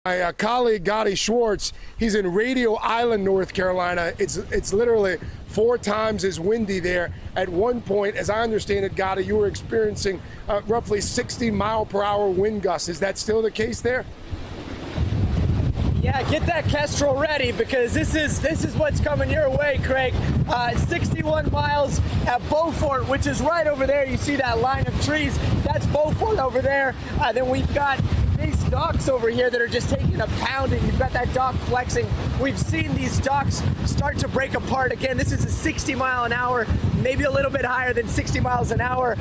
My colleague Gotti Schwartz, he's in Radio Island, North Carolina. It's literally 4 times as windy there. At one point, as I understand it, Gotti, you were experiencing roughly 60-mile-per-hour wind gusts. Is that still the case there? Yeah, get that Kestrel ready because this is what's coming your way, Craig. 61 miles at Beaufort, which is right over there. You see that line of trees? That's Beaufort over there. Then we've got these docks over here that are just taking a pounding. You've got that dock flexing. We've seen these docks start to break apart again. This is a 60 mile an hour, maybe a little bit higher than 60 miles an hour,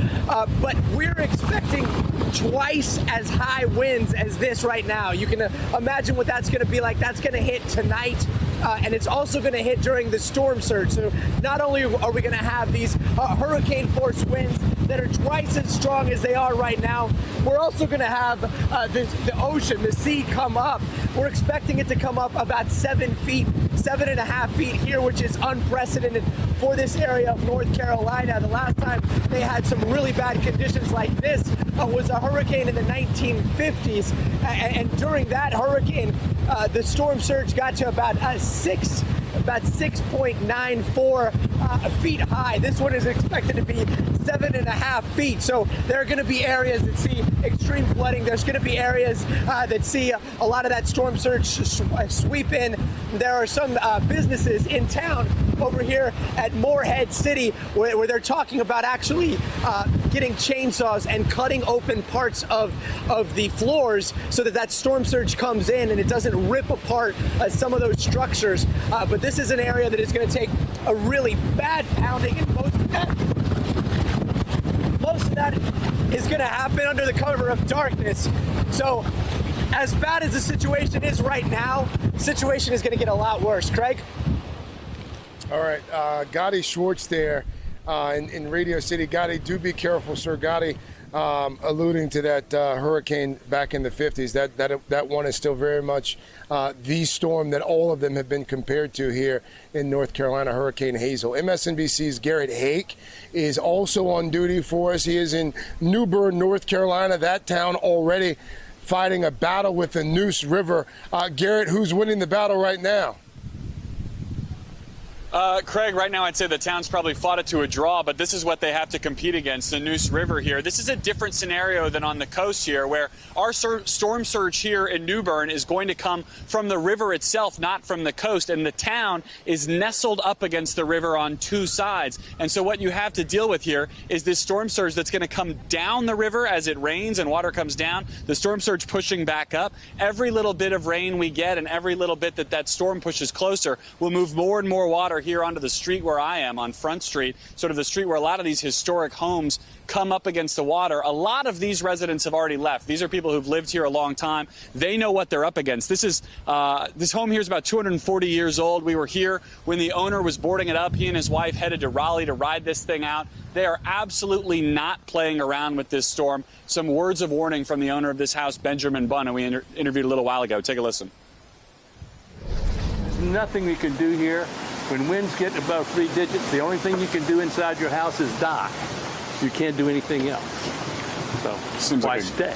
but we're expecting twice as high winds as this right now. You can imagine what that's going to be like. That's going to hit tonight, and it's also going to hit during the storm surge. So not only are we going to have these hurricane force winds that are twice as strong as they are right now, we're also going to have the ocean, the sea come up. We're expecting it to come up about 7 feet, 7.5 feet here, which is unprecedented for this area of North Carolina. The last time they had some really bad conditions like this was a hurricane in the 1950s. And during that hurricane, the storm surge got to about 6.94 feet high. This one is expected to be 7.5 feet. So there are going to be areas that see extreme flooding. There's going to be areas that see a lot of that storm surge sweep in. There are some businesses in town over here at Morehead City where they're talking about actually getting chainsaws and cutting open parts of the floors so that storm surge comes in and it doesn't rip apart some of those structures. But this is an area that is going to take a really bad pounding, and most of that is going to happen under the cover of darkness. So as bad as the situation is right now, the situation is going to get a lot worse. Craig? All right, Gotti Schwartz there in Radio City. Gotti, do be careful, sir. Gotti alluding to that hurricane back in the 50s. That one is still very much the storm that all of them have been compared to here in North Carolina, Hurricane Hazel. MSNBC's Garrett Hake is also on duty for us. He is in New Bern, North Carolina, that town already fighting a battle with the Neuse River. Garrett, who's winning the battle right now? Craig, right now I'd say the town's probably fought it to a draw, but this is what they have to compete against, the Neuse River here. This is a different scenario than on the coast here, where our storm surge here in New Bern is going to come from the river itself, not from the coast, and the town is nestled up against the river on 2 sides. And so what you have to deal with here is this storm surge that's going to come down the river as it rains and water comes down, the storm surge pushing back up. Every little bit of rain we get and every little bit that storm pushes closer will move more and more water here onto the street where I am, on Front Street, sort of the street where a lot of these historic homes come up against the water. A lot of these residents have already left. These are people who've lived here a long time. They know what they're up against. This home here is about 240 years old. We were here when the owner was boarding it up. He and his wife headed to Raleigh to ride this thing out. They are absolutely not playing around with this storm. Some words of warning from the owner of this house, Benjamin Bunn, who we interviewed a little while ago. Take a listen. There's nothing we can do here. When winds get above 3 digits, the only thing you can do inside your house is dock. You can't do anything else. So why stay?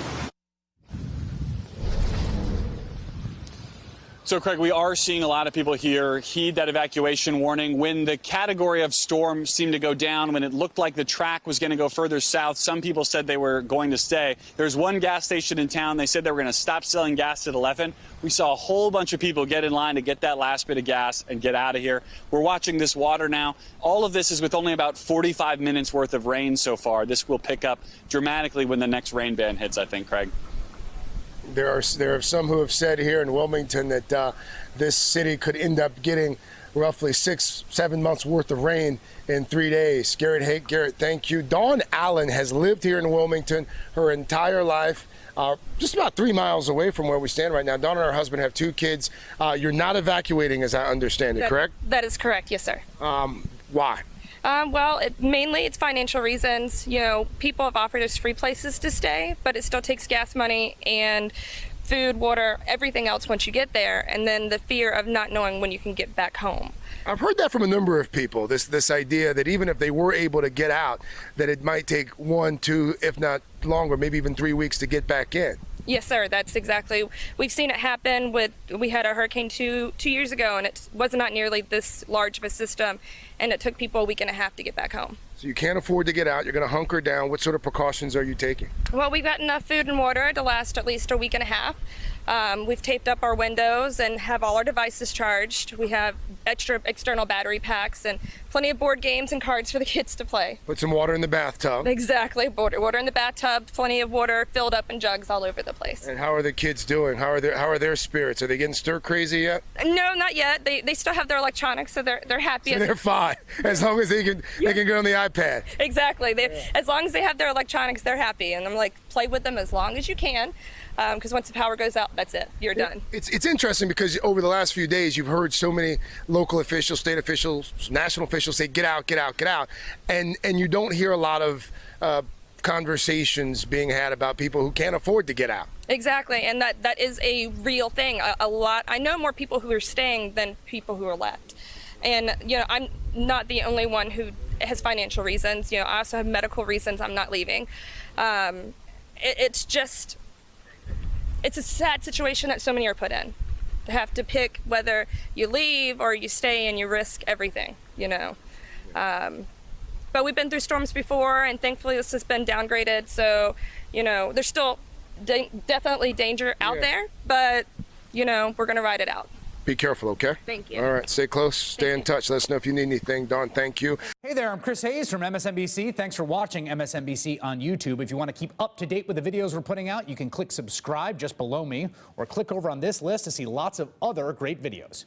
So, Craig, we are seeing a lot of people here heed that evacuation warning. When the category of storm seemed to go down, when it looked like the track was going to go further south, some people said they were going to stay. There's one gas station in town. They said they were going to stop selling gas at 11. We saw a whole bunch of people get in line to get that last bit of gas and get out of here. We're watching this water now. All of this is with only about 45 minutes worth of rain so far. This will pick up dramatically when the next rain band hits, I think, Craig. There are some who have said here in Wilmington that this city could end up getting roughly 6-7 months worth of rain in 3 days. Garrett Hake, Garrett, thank you. Dawn Allen has lived here in Wilmington her entire life, just about 3 miles away from where we stand right now. Dawn and her husband have 2 kids. You're not evacuating, as I understand it, correct? That is correct, yes, sir. Why? Well, mainly it's financial reasons. You know, people have offered us free places to stay, but it still takes gas money and food, water, everything else once you get there, and then the fear of not knowing when you can get back home. I've heard that from a number of people, this idea that even if they were able to get out, that it might take 1, 2, if not longer, maybe even 3 weeks to get back in. Yes, sir. That's exactly. We've seen it happen we had a hurricane two years ago, and it was not nearly this large of a system, and it took people a week and a half to get back home. So you can't afford to get out. You're going to hunker down. What sort of precautions are you taking? Well, we've got enough food and water to last at least a week and a half. We've taped up our windows and have all our devices charged. We have extra external battery packs and plenty of board games and cards for the kids to play. Put some water in the bathtub. Exactly. Water in the bathtub, plenty of water filled up in jugs all over the place. And how are the kids doing? How are their spirits? Are they getting stir crazy yet? No, not yet. They still have their electronics, so they're happy. So they're fine as long as they can get on the iPad. Exactly. As long as they have their electronics, they're happy. And I'm like, play with them as long as you can, because once the power goes out, that's it. You're done. It's interesting because over the last few days, you've heard so many local officials, state officials, national officials say, get out, get out, get out. And you don't hear a lot of conversations being had about people who can't afford to get out. Exactly, and that is a real thing. A lot. I know more people who are staying than people who are left. And, I'm not the only one who has financial reasons. I also have medical reasons I'm not leaving. It's a sad situation that so many are put in. To have to pick whether you leave or you stay and you risk everything, But we've been through storms before, and thankfully this has been downgraded. So, there's still definitely danger out there, but, we're going to ride it out. Be careful, okay? Thank you. All right, stay close, stay in touch. Let us know if you need anything. Dawn, thank you. Hey there, I'm Chris Hayes from MSNBC. Thanks for watching MSNBC on YouTube. If you want to keep up to date with the videos we're putting out, you can click subscribe just below me, or click over on this list to see lots of other great videos.